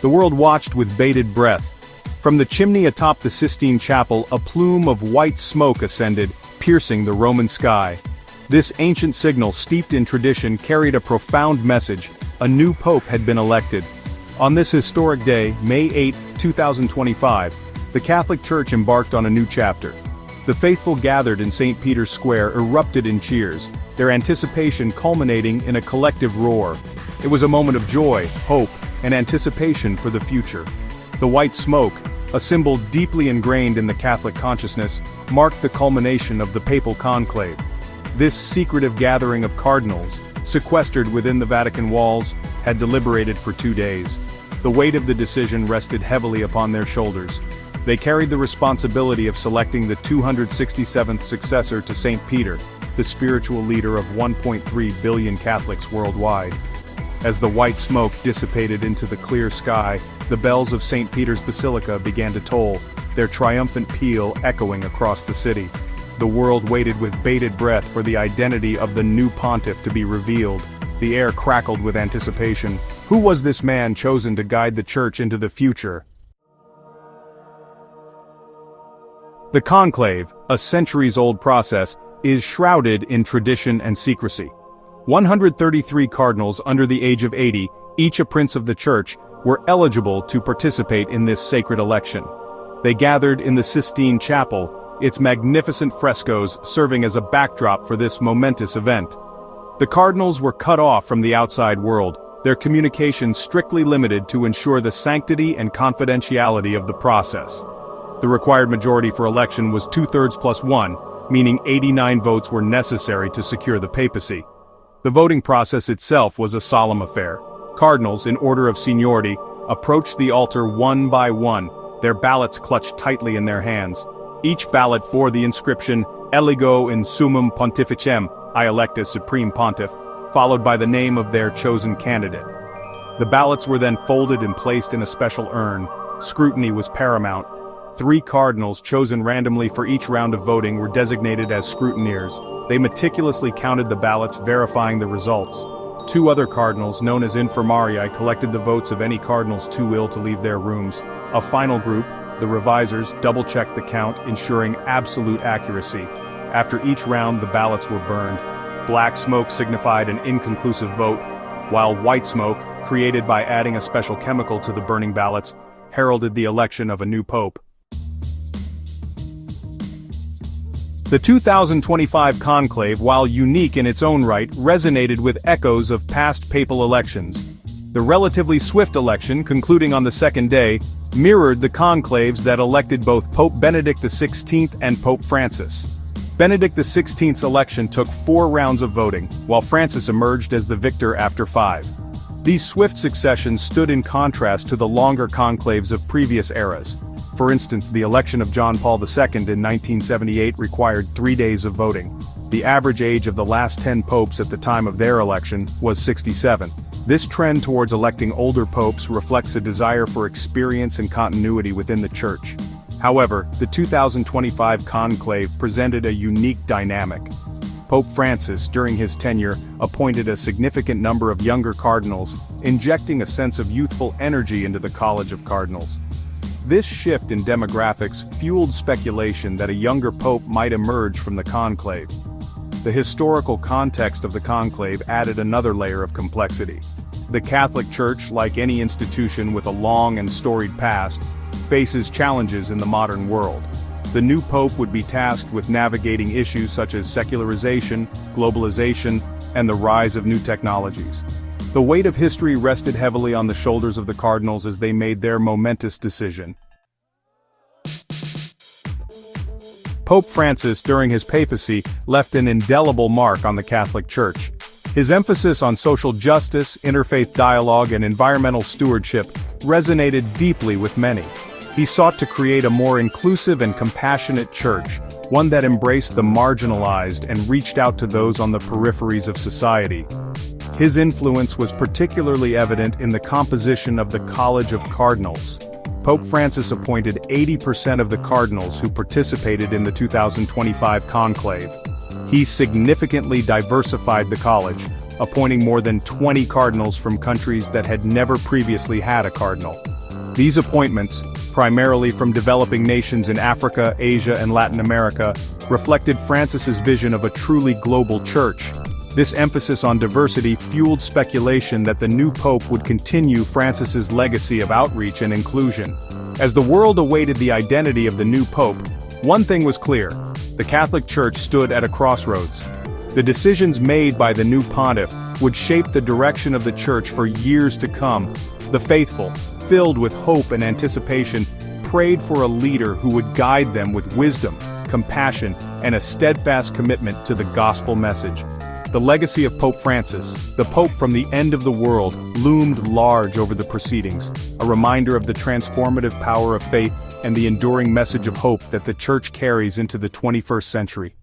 The world watched with bated breath. From the chimney atop the Sistine Chapel, a plume of white smoke ascended, piercing the Roman sky. This ancient signal, steeped in tradition, carried a profound message: a new pope had been elected. On this historic day, May 8, 2025, the Catholic Church embarked on a new chapter. The faithful gathered in St. Peter's Square erupted in cheers, their anticipation culminating in a collective roar. It was a moment of joy, hope, and anticipation for the future. The white smoke, a symbol deeply ingrained in the Catholic consciousness, marked the culmination of the Papal Conclave. This secretive gathering of cardinals, sequestered within the Vatican walls, had deliberated for 2 days. The weight of the decision rested heavily upon their shoulders. They carried the responsibility of selecting the 267th successor to St. Peter, the spiritual leader of 1.3 billion Catholics worldwide. As the white smoke dissipated into the clear sky, the bells of St. Peter's Basilica began to toll, their triumphant peal echoing across the city. The world waited with bated breath for the identity of the new pontiff to be revealed. The air crackled with anticipation. Who was this man chosen to guide the Church into the future? The conclave, a centuries-old process, is shrouded in tradition and secrecy. 133 cardinals under the age of 80, each a prince of the Church, were eligible to participate in this sacred election. They gathered in the Sistine Chapel, its magnificent frescoes serving as a backdrop for this momentous event. The cardinals were cut off from the outside world, their communications strictly limited to ensure the sanctity and confidentiality of the process. The required majority for election was 2/3 plus 1, meaning 89 votes were necessary to secure the papacy. The voting process itself was a solemn affair. Cardinals, in order of seniority, approached the altar one by one, their ballots clutched tightly in their hands. Each ballot bore the inscription, "Eligo in summum pontificem," I elect as Supreme Pontiff, followed by the name of their chosen candidate. The ballots were then folded and placed in a special urn. Scrutiny was paramount. 3 cardinals chosen randomly for each round of voting were designated as scrutineers. They meticulously counted the ballots, verifying the results. 2 other cardinals, known as infirmariae, collected the votes of any cardinals too ill to leave their rooms. A final group, the revisers, double-checked the count, ensuring absolute accuracy. After each round, the ballots were burned. Black smoke signified an inconclusive vote, while white smoke, created by adding a special chemical to the burning ballots, heralded the election of a new pope. The 2025 conclave, while unique in its own right, resonated with echoes of past papal elections. The relatively swift election, concluding on the second day, mirrored the conclaves that elected both Pope Benedict XVI and Pope Francis. Benedict XVI's election took 4 rounds of voting, while Francis emerged as the victor after 5. These swift successions stood in contrast to the longer conclaves of previous eras. For instance, the election of John Paul II in 1978 required 3 days of voting. The average age of the last 10 popes at the time of their election was 67. This trend towards electing older popes reflects a desire for experience and continuity within the Church. However, the 2025 conclave presented a unique dynamic. Pope Francis, during his tenure, appointed a significant number of younger cardinals, injecting a sense of youthful energy into the College of Cardinals. This shift in demographics fueled speculation that a younger pope might emerge from the conclave. The historical context of the conclave added another layer of complexity. The Catholic Church, like any institution with a long and storied past, faces challenges in the modern world. The new pope would be tasked with navigating issues such as secularization, globalization, and the rise of new technologies. The weight of history rested heavily on the shoulders of the cardinals as they made their momentous decision. Pope Francis, during his papacy, left an indelible mark on the Catholic Church. His emphasis on social justice, interfaith dialogue, and environmental stewardship resonated deeply with many. He sought to create a more inclusive and compassionate church, one that embraced the marginalized and reached out to those on the peripheries of society. His influence was particularly evident in the composition of the College of Cardinals. Pope Francis appointed 80% of the cardinals who participated in the 2025 conclave. He significantly diversified the college, appointing more than 20 cardinals from countries that had never previously had a cardinal. These appointments, primarily from developing nations in Africa, Asia, and Latin America, reflected Francis's vision of a truly global church. This emphasis on diversity fueled speculation that the new pope would continue Francis's legacy of outreach and inclusion. As the world awaited the identity of the new pope, one thing was clear: the Catholic Church stood at a crossroads. The decisions made by the new pontiff would shape the direction of the Church for years to come. The faithful, filled with hope and anticipation, prayed for a leader who would guide them with wisdom, compassion, and a steadfast commitment to the gospel message. The legacy of Pope Francis, the Pope from the end of the world, loomed large over the proceedings, a reminder of the transformative power of faith and the enduring message of hope that the Church carries into the 21st century.